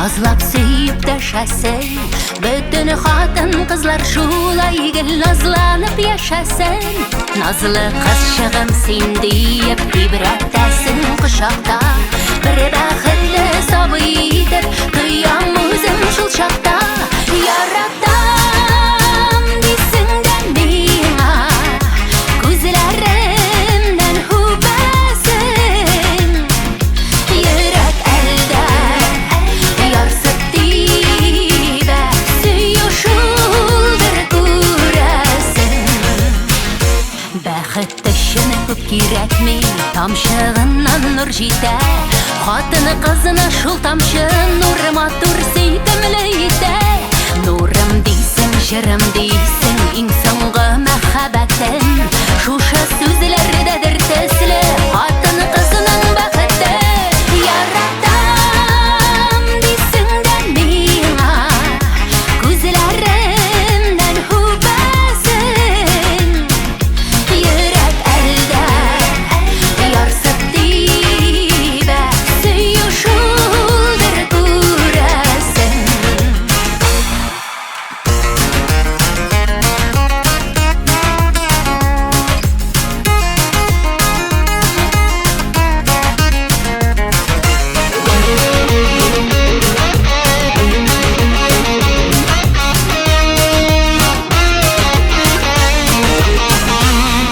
Nazlap suyup döşəsin, bütün xатын qızlar şulay gel nazlanıp yaşasın. Nazlı qızşığım sen deyip ibrətdəsin quşaqda, bir bəxtli sabıydıb qıyam özüm şul çaqda. Yaratam desinlər mənə, gözlərimdən hübəsin. Yürək əldə yarsıp dibe, suyuşuldur qurasın. Bəxt düşünü көп керекми, тамшығынан нұр жете. Қатыны қызына шул тамшы нұрыма тұр сейтімлі ете. Нұрым дейсің, жырым дейсің, ең соңғы мәхәббәтім. Шушы сөзлердедір төслі, қатыны қызының бақыты. Яратам дейсіңдер миңа, көзлерімнен хүбәсін. Йөрәк әлдә ярсып дибә, сөйүшүлдер күрәсен.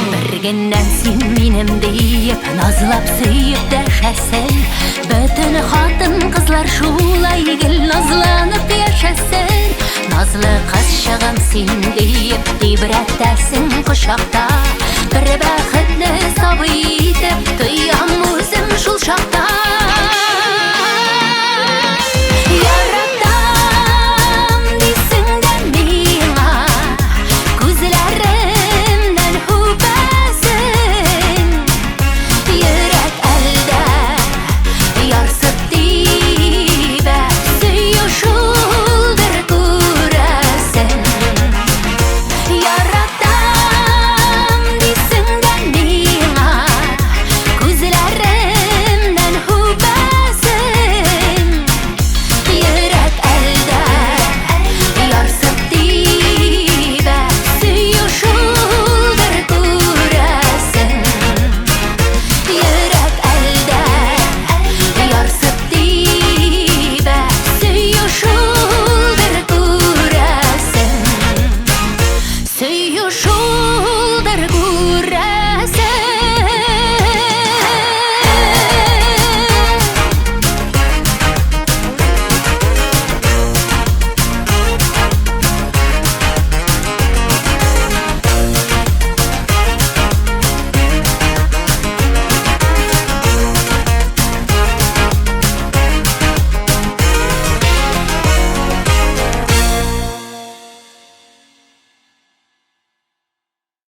Біргеннен сен менім дейіп, назлап сүйіп дәшәсін. Бүтін қатын қызлар шулай гел назланып яшәсін. Назлы қызшығым сен дейіп, дебірәттәсін құшақта, бір бәхетлі сабыйтып, тұям өзім шул шақта.